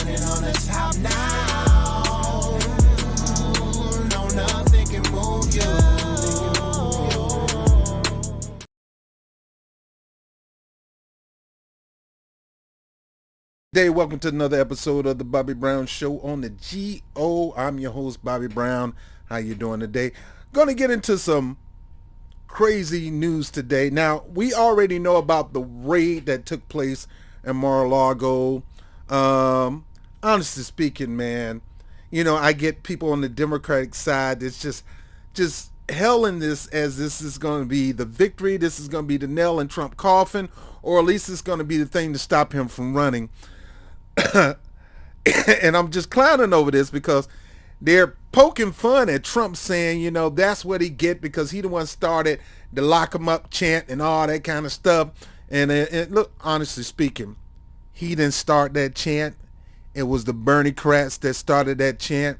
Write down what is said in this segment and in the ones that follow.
Standing on the top now. No, nothing can move you. Hey, welcome to another episode of the Bobby Brown Show on the GO. I'm your host, Bobby Brown. How you doing today? Going to get into some crazy news today. Now, we already know about the raid that took place in Mar-A-Largo. Honestly speaking, man, I get people on the Democratic side that's just hell in this, as this is going to be the victory. This is going to be the nail in Trump coffin, or at least it's going to be the thing to stop him from running. And I'm just clowning over this because they're poking fun at Trump, saying, that's what he get because he the one started the lock him up chant and all that kind of stuff. And look, honestly speaking, he didn't start that chant. It was the Bernie-crats that started that chant.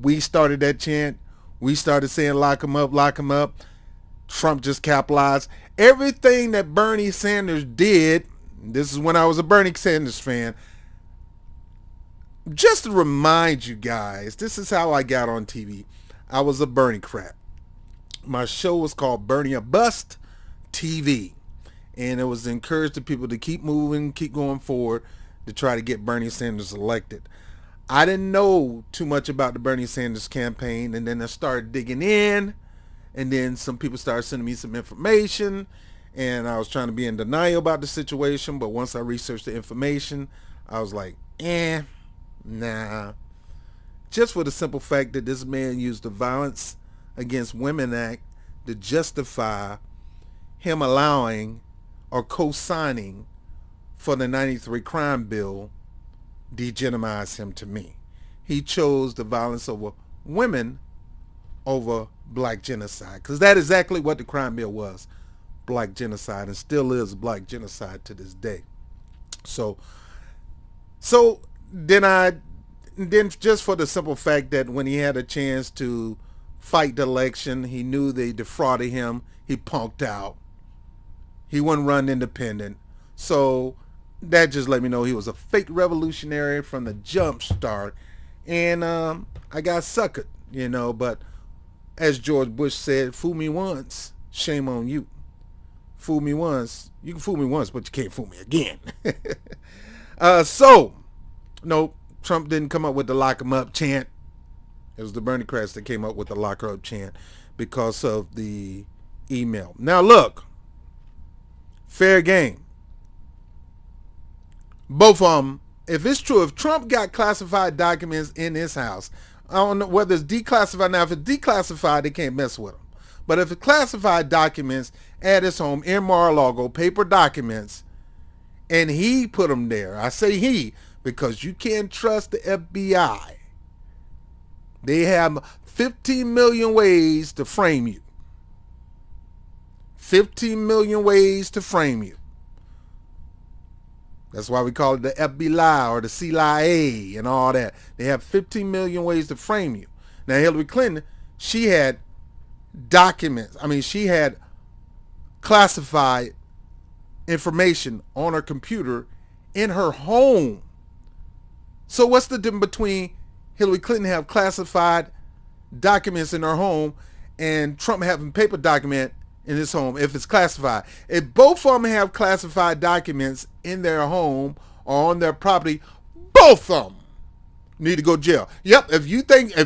We started that chant. We started saying lock him up, lock him up. Trump just capitalized. Everything that Bernie Sanders did, this is when I was a Bernie Sanders fan, just to remind you guys, this is how I got on TV. I was a Bernie crap. My show was called Bernie or Bust TV. And it was to encourage the people to keep moving, keep going forward to try to get Bernie Sanders elected. I didn't know too much about the Bernie Sanders campaign, and then I started digging in, and then some people started sending me some information, and I was trying to be in denial about the situation, but once I researched the information, I was like, nah. Just for the simple fact that this man used the Violence Against Women Act to justify him allowing or co-signing for the 93 crime bill degeneralized him to me. He chose the violence over women over black genocide, because that is exactly what the crime bill was, black genocide, and still is black genocide to this day. So then just for the simple fact that when he had a chance to fight the election, he knew they defrauded him, he punked out. He wouldn't run independent. So that just let me know he was a fake revolutionary from the jump start. And I got suckered, but as George Bush said, fool me once, shame on you. Fool me once. You can fool me once, but you can't fool me again. No, Trump didn't come up with the lock him up chant. It was the Bernie-crats that came up with the lock her up chant because of the email. Now look, fair game. Both of them, if it's true, if Trump got classified documents in his house, I don't know whether it's declassified. Now, if it's declassified, they can't mess with him. But if it's classified documents at his home in Mar-a-Lago, paper documents, and he put them there, I say he, because you can't trust the FBI. They have 15 million ways to frame you. 15 million ways to frame you. That's why we call it the FBI or the CIA and all that. They have 15 million ways to frame you. Now, Hillary Clinton, she had documents. She had classified information on her computer in her home. So what's the difference between Hillary Clinton have classified documents in her home and Trump having paper document in his home if it's classified? If both of them have classified documents in their home or on their property, both of them need to go to jail. Yep, if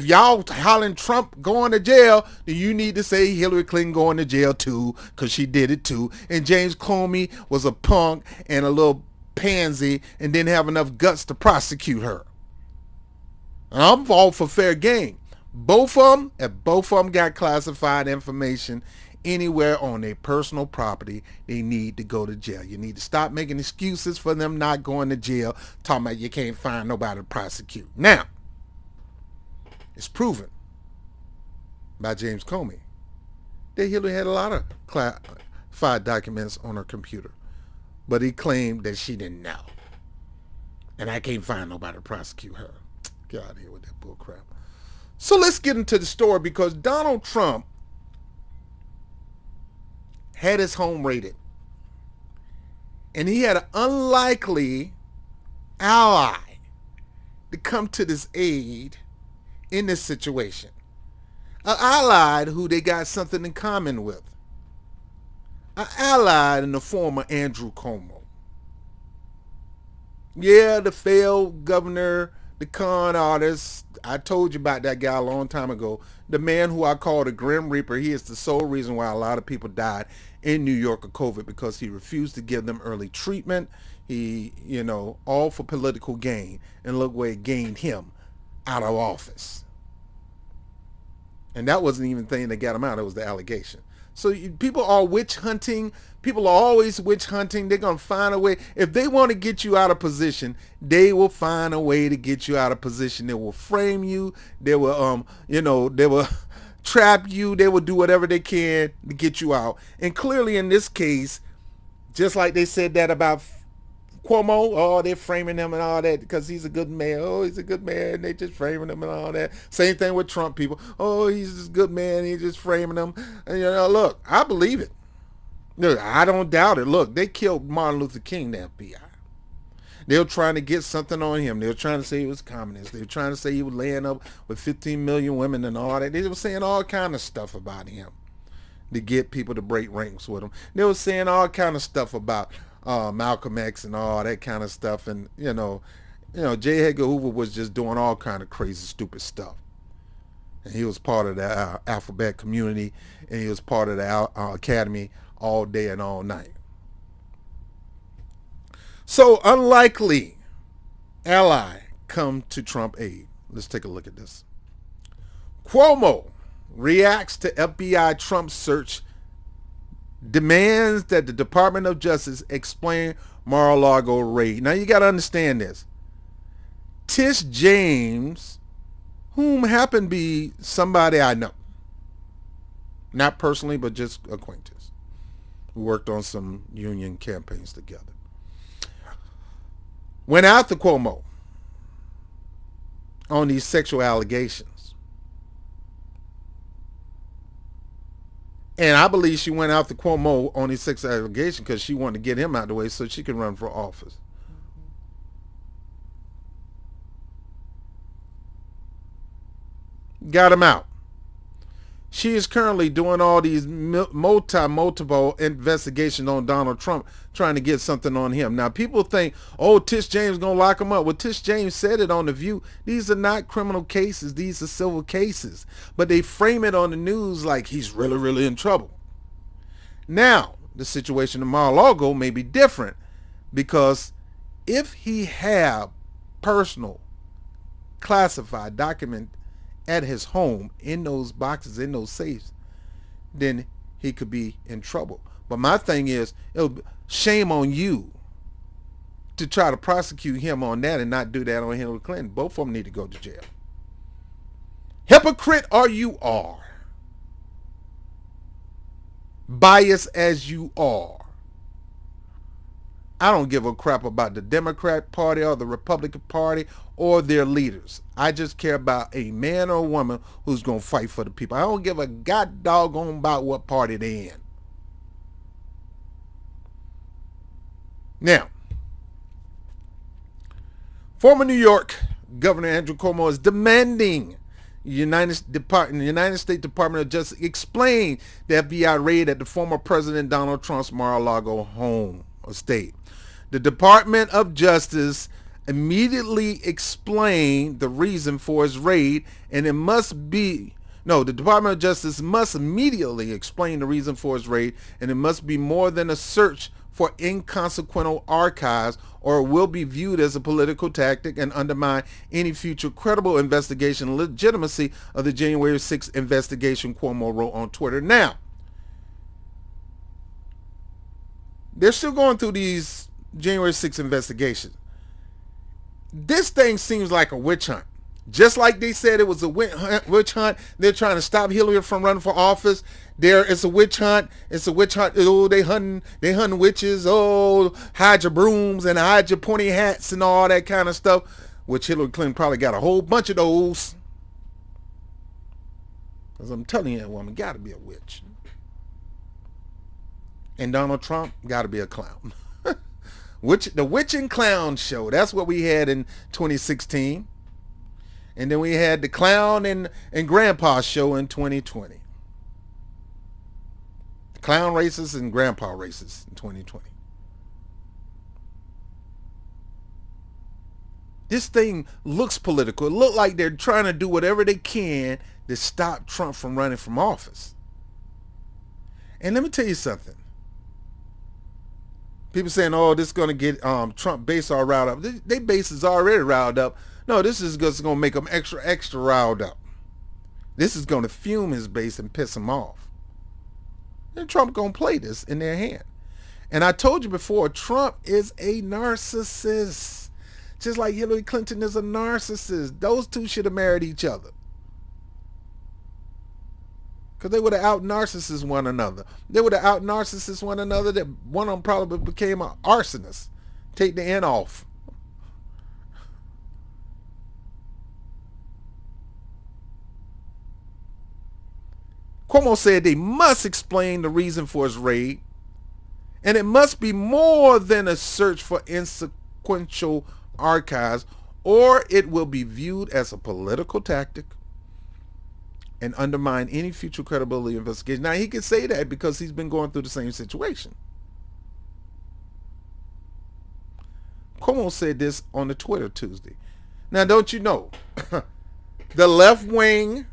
y'all hollering Trump going to jail, then you need to say Hillary Clinton going to jail too, because she did it too. And James Comey was a punk and a little pansy and didn't have enough guts to prosecute her. I'm all for fair game. Both of them got classified information anywhere on their personal property, they need to go to jail. You need to stop making excuses for them not going to jail, talking about you can't find nobody to prosecute. Now, it's proven by James Comey that Hillary had a lot of classified documents on her computer, but he claimed that she didn't know. And I can't find nobody to prosecute her. Get out of here with that bull crap. So let's get into the story, because Donald Trump had his home raided. And he had an unlikely ally to come to this aid in this situation. An allied who they got something in common with. An allied in the form of Andrew Cuomo. Yeah, the failed governor, the con artist. I told you about that guy a long time ago. The man who I call the Grim Reaper. He is the sole reason why a lot of people died in New York of COVID, because he refused to give them early treatment. He, all for political gain. And look where it gained him out of office. And that wasn't even the thing that got him out. It was the allegation. So people are witch hunting. People are always witch hunting. They're going to find a way. If they want to get you out of position, they will find a way to get you out of position. They will frame you. They will, they will trap you. They will do whatever they can to get you out. And clearly in this case, just like they said that about Cuomo, oh, they're framing him and all that because he's a good man. Oh, he's a good man. They just framing him and all that. Same thing with Trump people. Oh, he's just a good man. He's just framing him. And, look, I believe it. Look, I don't doubt it. Look, they killed Martin Luther King, the FBI. They were trying to get something on him. They were trying to say he was communist. They were trying to say he was laying up with 15 million women and all that. They were saying all kind of stuff about him to get people to break ranks with him. They were saying all kind of stuff about Malcolm X and all that kind of stuff. And, J. Edgar Hoover was just doing all kind of crazy, stupid stuff. And he was part of the alphabet community, and he was part of the academy all day and all night. So unlikely ally come to Trump aid. Let's take a look at this. Cuomo reacts to FBI Trump search, demands that the Department of Justice explain Mar-A-Largo raid. Now you got to understand this. Tish James, whom happened to be somebody I know, not personally, but just acquaintance, we worked on some union campaigns together, went after Cuomo on these sexual allegations. And I believe she went after Cuomo on these sexual allegations because she wanted to get him out of the way so she can run for office. Got him out. She is currently doing all these multiple investigations on Donald Trump, trying to get something on him. Now, people think, oh, Tish James going to lock him up. Well, Tish James said it on The View. These are not criminal cases. These are civil cases. But they frame it on the news like he's really, really in trouble. Now, the situation in Mar-a-Lago may be different, because if he have personal classified document at his home, in those boxes, in those safes, then he could be in trouble. But my thing is, shame on you to try to prosecute him on that and not do that on Hillary Clinton. Both of them need to go to jail. Hypocrite or you are, biased as you are, I don't give a crap about the Democrat Party or the Republican Party or their leaders. I just care about a man or a woman who's going to fight for the people. I don't give a god doggone about what party they're in. Now, former New York Governor Andrew Cuomo is demanding the United States Department of Justice explain the FBI raid at the former President Donald Trump's Mar-a-Lago home estate. The Department of Justice immediately explained the reason for his raid, and the Department of Justice must immediately explain the reason for his raid, and it must be more than a search for inconsequential archives, or it will be viewed as a political tactic and undermine any future credible investigation legitimacy of the January 6th investigation, Cuomo wrote on Twitter. Now, they're still going through these January 6th investigations. This thing seems like a witch hunt. Just like they said it was a witch hunt. They're trying to stop Hillary from running for office. It's a witch hunt. It's a witch hunt. Oh, they hunting witches. Oh, hide your brooms and hide your pointy hats and all that kind of stuff. Which Hillary Clinton probably got a whole bunch of those. Because I'm telling you, that woman got to be a witch. And Donald Trump got to be a clown. The Witch and Clown Show. That's what we had in 2016. And then we had the clown and grandpa show in 2020. Clown races and grandpa races in 2020. This thing looks political. It looks like they're trying to do whatever they can to stop Trump from running from office. And let me tell you something. People saying, oh, this is going to get Trump base all riled up. Their base is already riled up. No, this is just going to make them extra riled up. This is going to fume his base and piss him off. And Trump going to play this in their hand. And I told you before, Trump is a narcissist. Just like Hillary Clinton is a narcissist. Those two should have married each other. Because they would have out-narcissist one another. They would have out-narcissist one another. That one of them probably became an arsonist. Take the N off. Cuomo said they must explain the reason for his raid. And it must be more than a search for insequential archives, or it will be viewed as a political tactic and undermine any future credibility investigation. Now, he can say that because he's been going through the same situation. Cuomo said this on the Twitter Tuesday. Now, don't you know, the left wing,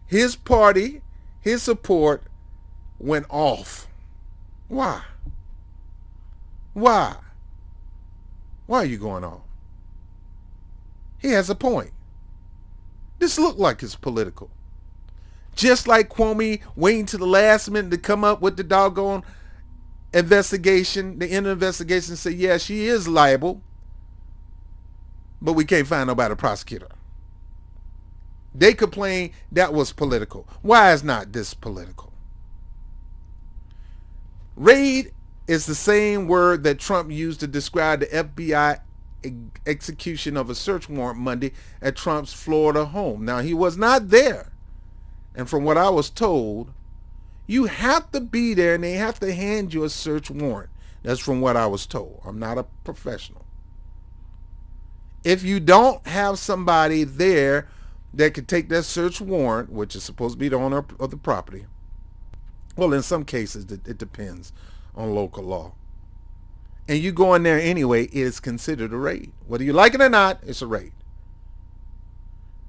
his party, his support went off. Why? Why? Why are you going off? He has a point. This looked like it's political. Just like Cuomo waiting to the last minute to come up with the doggone investigation, the end of the investigation, say, yeah, she is liable, but we can't find nobody to prosecute her. They complain that was political. Why is not this political? Raid is the same word that Trump used to describe the FBI execution of a search warrant Monday at Trump's Florida home. Now, he was not there. And from what I was told, you have to be there and they have to hand you a search warrant. That's from what I was told. I'm not a professional. If you don't have somebody there that could take that search warrant, which is supposed to be the owner of the property, well, in some cases, it depends on local law. And you go in there anyway, it is considered a raid. Whether you like it or not, it's a raid.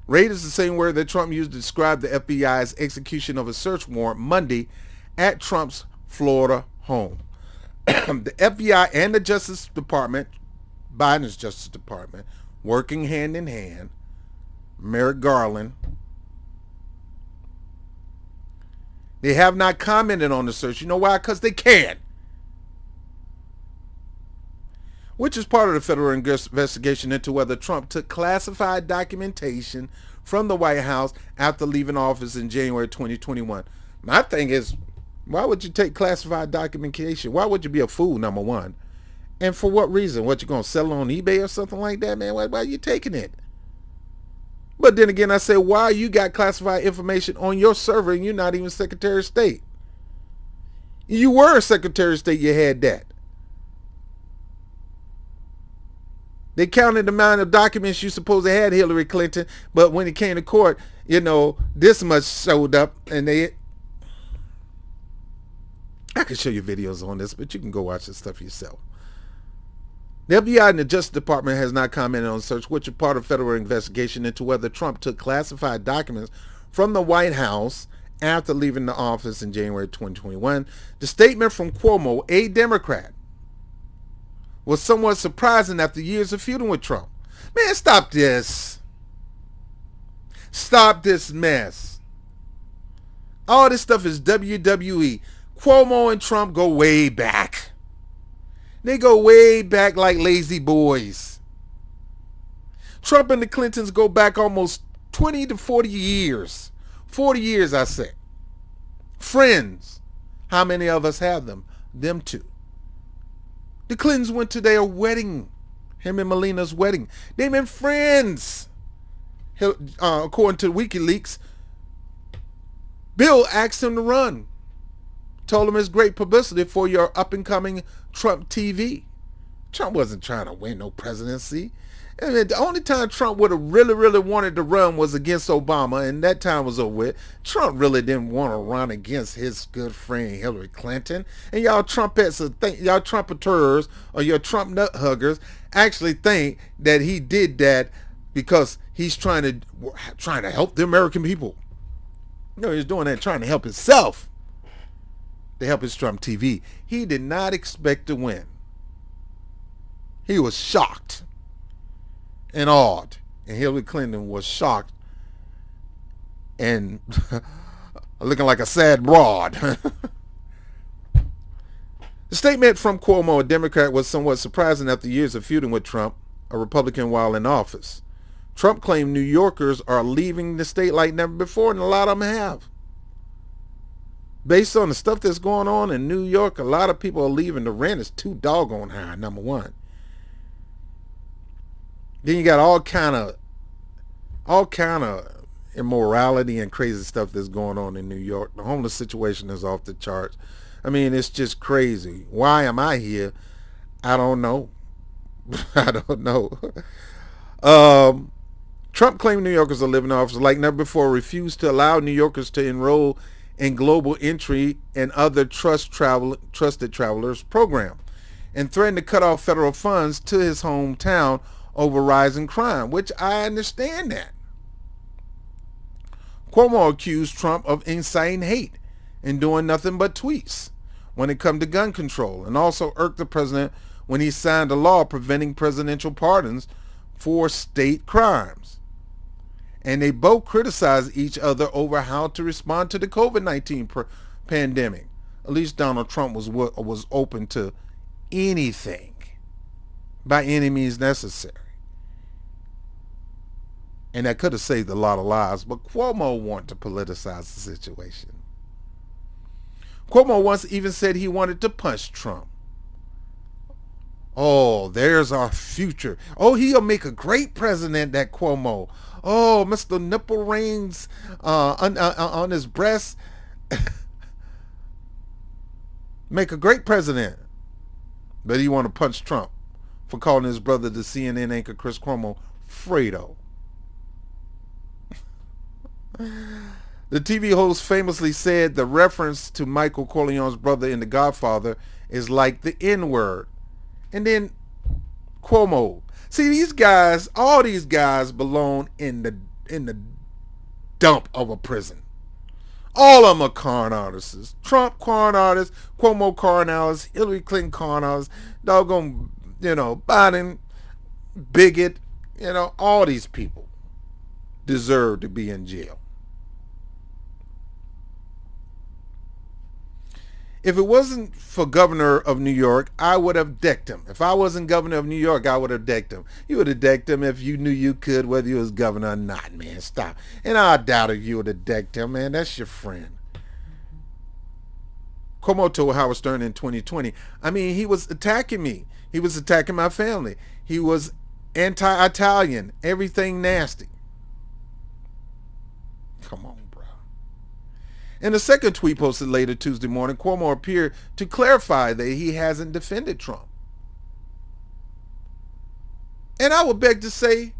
Raid is the same word that Trump used to describe the FBI's execution of a search warrant Monday at Trump's Florida home. The FBI and the Justice Department, Biden's Justice Department, working hand in hand, Merrick Garland, they have not commented on the search. You know why? Because they can. Which is part of the federal investigation into whether Trump took classified documentation from the White House after leaving office in January 2021. My thing is, why would you take classified documentation? Why would you be a fool, number one? And for what reason? What, you going to sell it on eBay or something like that, man? Why are you taking it? But then again, I say, why you got classified information on your server and you're not even Secretary of State? You were Secretary of State, you had that. They counted the amount of documents you supposed to had Hillary Clinton, but when it came to court, you know, this much showed up, and I can show you videos on this, but you can go watch this stuff yourself. The FBI and the Justice Department has not commented on the search, which is part of federal investigation into whether Trump took classified documents from the White House after leaving the office in January 2021. The statement from Cuomo, a Democrat, was somewhat surprising after years of feuding with Trump. Man, stop this. Stop this mess. All this stuff is WWE. Cuomo and Trump go way back. They go way back like lazy boys. Trump and the Clintons go back almost 20 to 40 years. 40 years, I say. Friends. How many of us have them? Them two. The Clintons went to their wedding, him and Melania's wedding. They've been friends. According to WikiLeaks, Bill asked him to run. Told him it's great publicity for your up-and-coming Trump TV. Trump wasn't trying to win no presidency. I mean, the only time Trump would have really, really wanted to run was against Obama, and that time was over with. Trump really didn't want to run against his good friend Hillary Clinton. And y'all y'all Trumpeters or your Trump nut huggers actually think that he did that because he's trying to help the American people. No, he's doing that trying to help himself. To help his Trump TV. He did not expect to win. He was shocked and awed. And Hillary Clinton was shocked and looking like a sad broad. The statement from Cuomo, a Democrat, was somewhat surprising after years of feuding with Trump, a Republican, while in office. Trump claimed New Yorkers are leaving the state like never before, and a lot of them have. Based on the stuff that's going on in New York, a lot of people are leaving. The rent is too doggone high, number one. Then you got all kind of immorality and crazy stuff that's going on in New York. The homeless situation is off the charts. I mean, it's just crazy. Why am I here? I don't know. I don't know. Trump claimed New Yorkers are living off like never before, refused to allow New Yorkers to enroll in Global Entry and other trusted travelers program, and threatened to cut off federal funds to his hometown over rising crime, which I understand that. Cuomo accused Trump of inciting hate and doing nothing but tweets when it comes to gun control, and also irked the president when he signed a law preventing presidential pardons for state crimes. And they both criticized each other over how to respond to the COVID-19 pandemic. At least Donald Trump was open to anything by any means necessary. And that could have saved a lot of lives, but Cuomo wanted to politicize the situation. Cuomo once even said he wanted to punch Trump. Oh, there's our future. Oh, he'll make a great president, that Cuomo. Oh, Mr. Nipple Rings on his breast. Make a great president. But he want to punch Trump for calling his brother, the CNN anchor Chris Cuomo, Fredo. The TV host famously said the reference to Michael Corleone's brother in The Godfather is like the N-word. And then Cuomo. See, these guys, all these guys belong in the dump of a prison. All of them are con artists. Trump con artist, Cuomo con artist, Hillary Clinton con artist, doggone, Biden, bigot, all these people deserve to be in jail. If it wasn't for governor of New York, I would have decked him. If I wasn't governor of New York, I would have decked him. You would have decked him if you knew you could, whether you was governor or not, man. Stop. And I doubt if you would have decked him, man. That's your friend. Cuomo told Howard Stern in 2020, I mean, he was attacking me. He was attacking my family. He was anti-Italian, everything nasty. Come on. In a second tweet posted later Tuesday morning, Cuomo appeared to clarify that he hasn't defended Trump. And I would beg to say,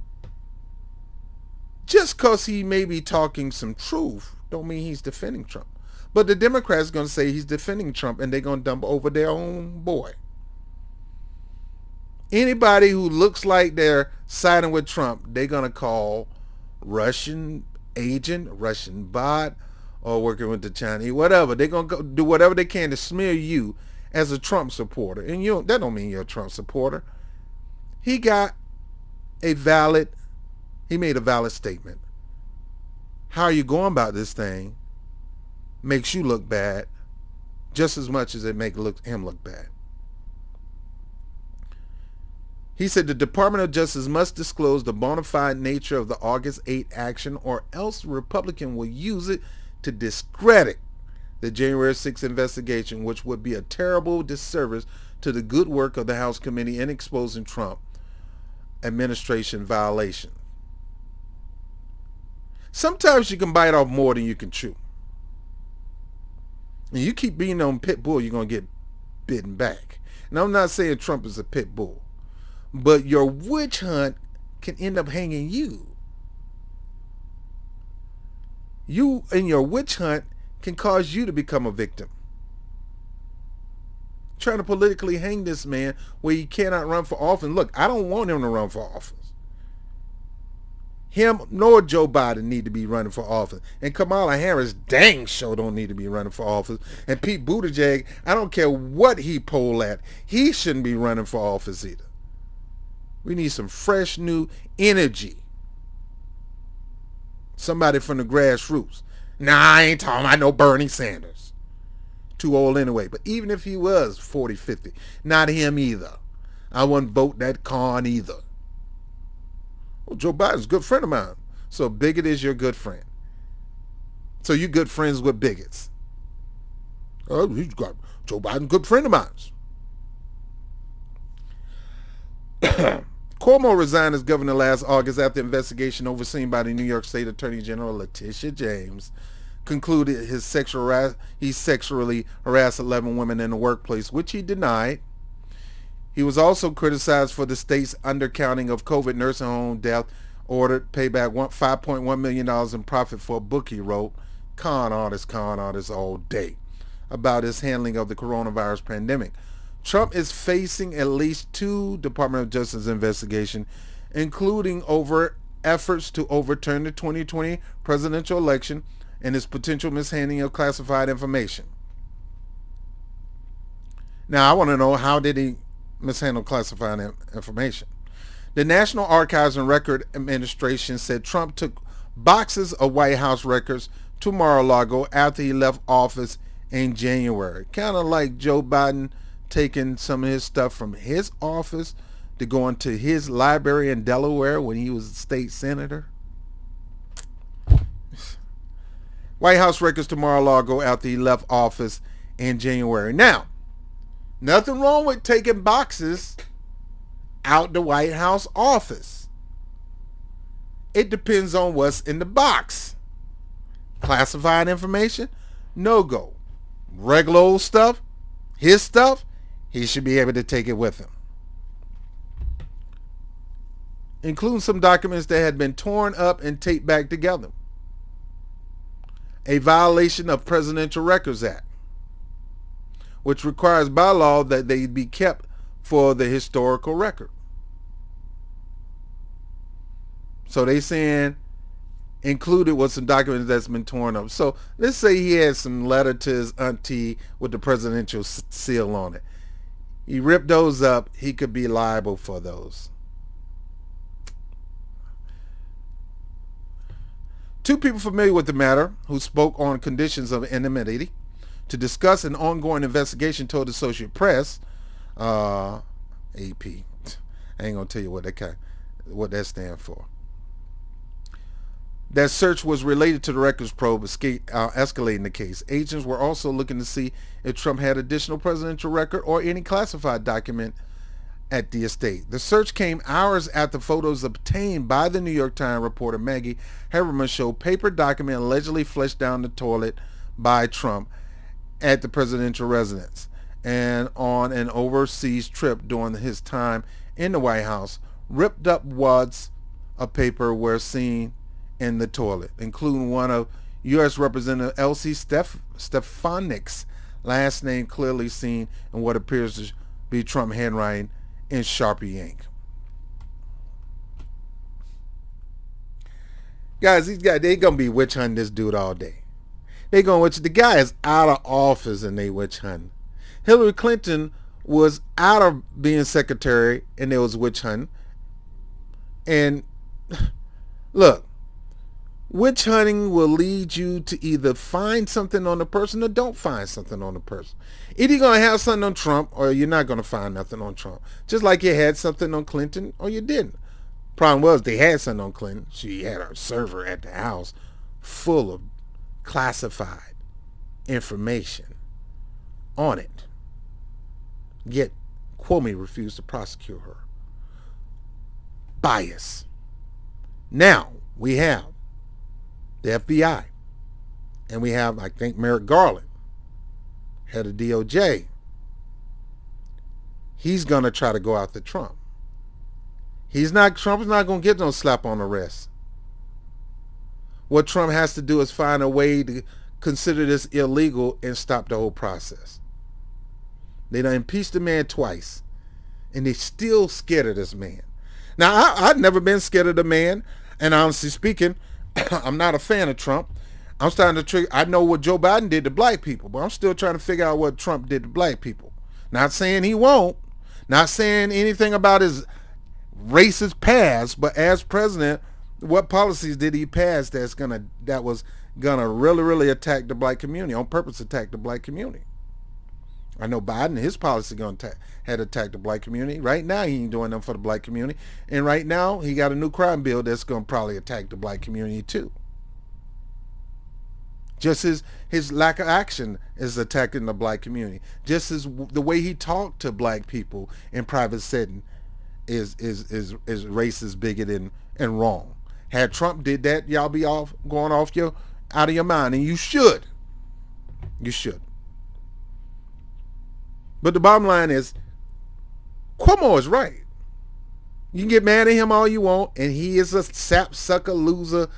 just because he may be talking some truth, don't mean he's defending Trump. But the Democrats are going to say he's defending Trump, and they're going to dump over their own boy. Anybody who looks like they're siding with Trump, they're going to call Russian agent, Russian bot, or working with the Chinese, whatever. They're going to go do whatever they can to smear you as a Trump supporter. And that don't mean you're a Trump supporter. He made a valid statement. How are you going about this thing makes you look bad just as much as it makes him look bad. He said the Department of Justice must disclose the bona fide nature of the August 8 action, or else the Republican will use it to discredit the January 6 investigation, which would be a terrible disservice to the good work of the House committee in exposing Trump administration violation. Sometimes you can bite off more than you can chew. And you keep being on pit bull, you're going to get bitten back. And I'm not saying Trump is a pit bull, but your witch hunt can end up hanging you. You and your witch hunt can cause you to become a victim. Trying to politically hang this man where he cannot run for office. Look, I don't want him to run for office. Him nor Joe Biden need to be running for office. And Kamala Harris dang sure don't need to be running for office. And Pete Buttigieg, I don't care what he poll at, he shouldn't be running for office either. We need some fresh new energy. Somebody from the grassroots. Nah, I ain't talking about no Bernie Sanders. Too old anyway. But even if he was 40, 50, not him either. I wouldn't vote that con either. Well, Joe Biden's a good friend of mine. So a bigot is your good friend. So you good friends with bigots. Oh, he's got Joe Biden, good friend of mine. Cuomo resigned as governor last August after investigation overseen by the New York State Attorney General Letitia James concluded he sexually harassed 11 women in the workplace, which he denied. He was also criticized for the state's undercounting of COVID nursing home death, ordered payback $5.1 million in profit for a book he wrote, con artist all day, about his handling of the coronavirus pandemic. Trump is facing at least 2 Department of Justice investigations, including over efforts to overturn the 2020 presidential election and his potential mishandling of classified information. Now, I want to know, how did he mishandle classified information? The National Archives and Record Administration said Trump took boxes of White House records to Mar-A-Largo after he left office in January. Kind of like Joe Biden taking some of his stuff from his office to go into his library in Delaware when he was a state senator. White House records to Mar-a-Lago after he left office in January. Now, nothing wrong with taking boxes out the White House office. It depends on what's in the box. Classified information, no go. Regular old stuff, his stuff, he should be able to take it with him. Including some documents that had been torn up and taped back together. A violation of Presidential Records Act, which requires by law that they be kept for the historical record. So they saying included was some documents that's been torn up. So let's say he had some letter to his auntie with the presidential seal on it. He ripped those up. He could be liable for those. 2 people familiar with the matter who spoke on conditions of anonymity to discuss an ongoing investigation told the Associated Press, AP. I ain't gonna tell you what that stands for. That search was related to the records probe escalating the case. Agents were also looking to see if Trump had additional presidential record or any classified document at the estate. The search came hours after photos obtained by the New York Times reporter Maggie Haberman showed paper document allegedly flushed down the toilet by Trump at the presidential residence and on an overseas trip during his time in the White House. Ripped up wads of paper were seen in the toilet, including one of U.S. Representative Elsie Stefanik's last name clearly seen in what appears to be Trump handwriting in Sharpie ink. Guys, these guys, they gonna be witch hunting this dude all day. They gonna the guy is out of office and they witch hunting. Hillary Clinton was out of being secretary and they was witch hunting. And look, witch hunting will lead you to either find something on the person or don't find something on the person. Either you're going to have something on Trump or you're not going to find nothing on Trump. Just like you had something on Clinton or you didn't. Problem was they had something on Clinton. She had her server at the house full of classified information on it. Yet Cuomo refused to prosecute her. Bias. Now we have the FBI. And we have, I think, Merrick Garland, head of DOJ. He's going to try to go after Trump. Trump's not going to get no slap on the wrist. What Trump has to do is find a way to consider this illegal and stop the whole process. They done impeached the man twice, and they still scared of this man. Now, I've never been scared of the man, and honestly speaking, I'm not a fan of Trump. I'm starting to trigger. I know what Joe Biden did to black people, but I'm still trying to figure out what Trump did to black people. Not saying he won't. Not saying anything about his racist past, but as president, what policies did he pass that was gonna really, really attack the black community, on purpose attack the black community? I know Biden, his policy had attacked the black community. Right now, he ain't doing nothing for the black community. And right now, he got a new crime bill that's going to probably attack the black community too. Just as his lack of action is attacking the black community. Just as the way he talked to black people in private setting is racist, bigoted, and wrong. Had Trump did that, y'all be out of your mind. And you should. You should. But the bottom line is, Cuomo is right. You can get mad at him all you want, and he is a sap sucker, loser,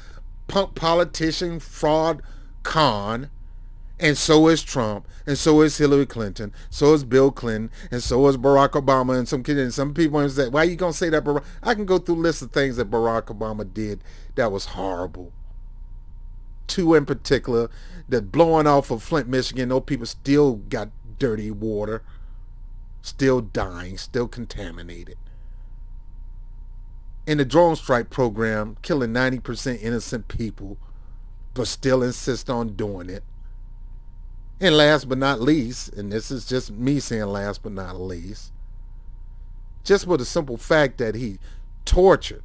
punk politician, fraud, con, and so is Trump, and so is Hillary Clinton, so is Bill Clinton, and so is Barack Obama, and some people say, why are you going to say that? I can go through lists of things that Barack Obama did that was horrible. Two in particular, that blowing off of Flint, Michigan, those people still got dirty water, still dying, still contaminated. In the drone strike program, killing 90% innocent people, but still insist on doing it. And last but not least, and this is just me saying last but not least, just with the simple fact that he tortured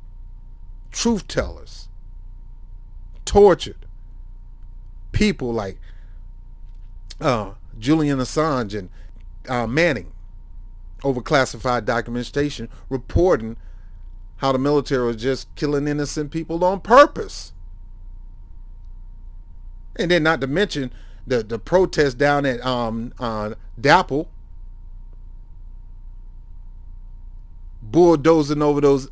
truth tellers, tortured people like Julian Assange and Manning over classified documentation, reporting how the military was just killing innocent people on purpose. And then not to mention the protest down at Dapple, bulldozing over those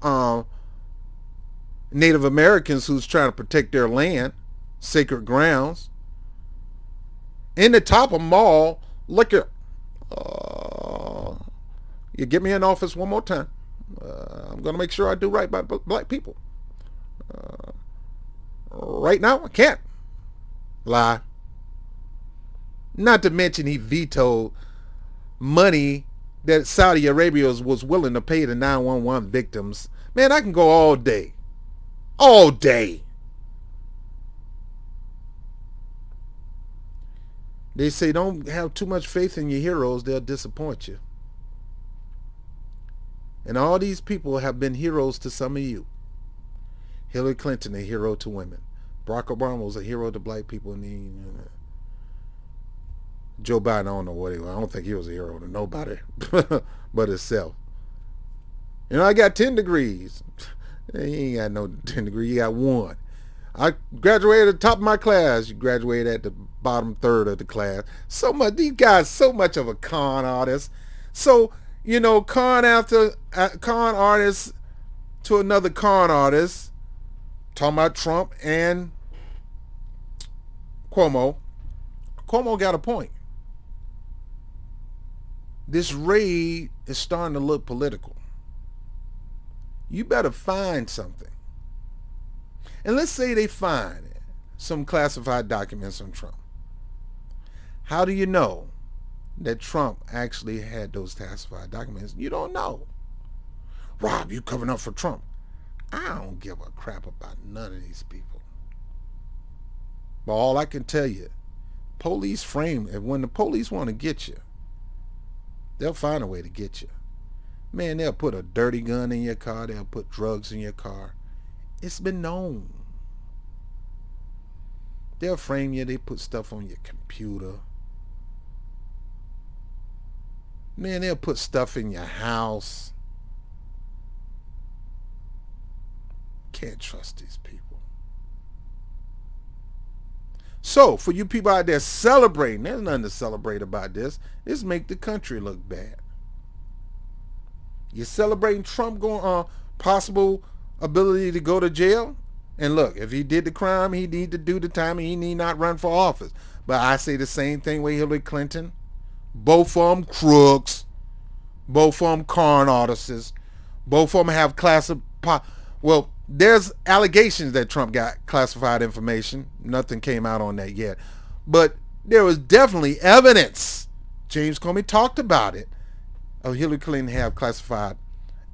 Native Americans who's trying to protect their land, sacred grounds. In the top of mall, look at, you get me in office one more time. I'm going to make sure I do right by black people. Right now, I can't. Lie. Not to mention he vetoed money that Saudi Arabia was willing to pay the 911 victims. Man, I can go all day. All day. They say don't have too much faith in your heroes, they'll disappoint you. And all these people have been heroes to some of you. Hillary Clinton, a hero to women. Barack Obama was a hero to black people. And Joe Biden, I don't know what he was. I don't think he was a hero to nobody but himself. You know, I got 10 degrees. He ain't got no 10 degrees. He got one. I graduated at the top of my class. You graduated at the bottom third of the class. So much. These guys, so much of a con artist. So, you know, con artist to another con artist. Talking about Trump and Cuomo. Cuomo got a point. This raid is starting to look political. You better find something. And let's say they find some classified documents on Trump. How do you know that Trump actually had those classified documents? You don't know. Rob, you covering up for Trump. I don't give a crap about none of these people. But all I can tell you, police frame, and when the police want to get you, they'll find a way to get you. Man, they'll put a dirty gun in your car. They'll put drugs in your car. It's been known. They'll frame you. They put stuff on your computer. Man, they'll put stuff in your house. Can't trust these people. So, for you people out there celebrating, there's nothing to celebrate about this. This make the country look bad. You're celebrating Trump possible ability to go to jail. And look, if he did the crime, he need to do the time, and he need not run for office. But I say the same thing with Hillary Clinton. Both of them crooks. Both of them con artists. Both of them have classified. Well, there's allegations that Trump got classified information. Nothing came out on that yet. But there was definitely evidence. James Comey talked about it. Of Hillary Clinton have classified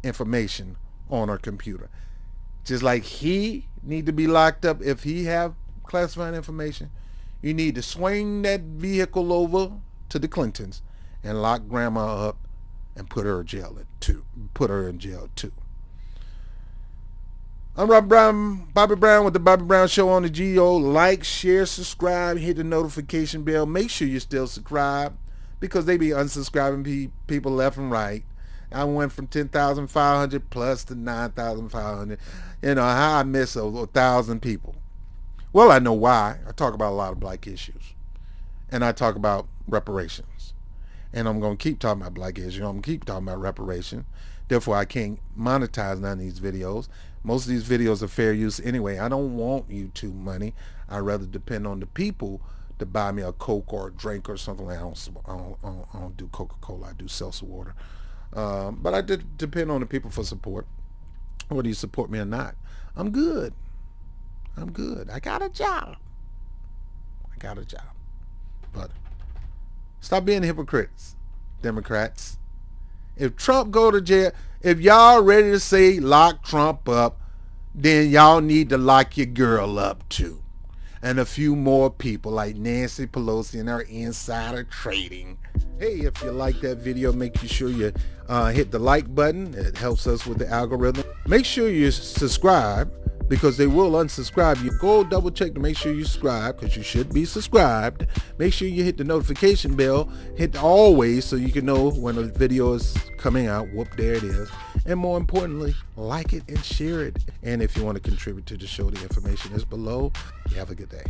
information on her computer. Just like he need to be locked up if he have classified information. You need to swing that vehicle over to the Clintons and lock grandma up and put her in jail too. I'm Bobby Brown with the Bobby Brown Show on the GO. Like, share, subscribe, hit the notification bell. Make sure you still subscribe because they be unsubscribing people left and right. I went from 10,500 plus to 9,500. You know, how I miss 1,000 people. Well, I know why. I talk about a lot of black issues. And I talk about reparations. And I'm going to keep talking about black issues. I'm going to keep talking about reparations. Therefore, I can't monetize none of these videos. Most of these videos are fair use anyway. I don't want YouTube money. I'd rather depend on the people to buy me a Coke or a drink or something. I don't do Coca-Cola. I do seltzer water. But I did depend on the people for support. Whether you support me or not, I'm good. I got a job. But stop being hypocrites, Democrats. If Trump go to jail, if y'all ready to say lock Trump up, then y'all need to lock your girl up too. And a few more people like Nancy Pelosi and her insider trading. Hey, if you like that video, make sure you hit the like button. It helps us with the algorithm. Make sure you subscribe because they will unsubscribe you. Go double check to make sure you subscribe because you should be subscribed. Make sure you hit the notification bell. Hit always so you can know when a video is coming out. Whoop, there it is. And more importantly, like it and share it. And if you want to contribute to the show, the information is below. You have a good day.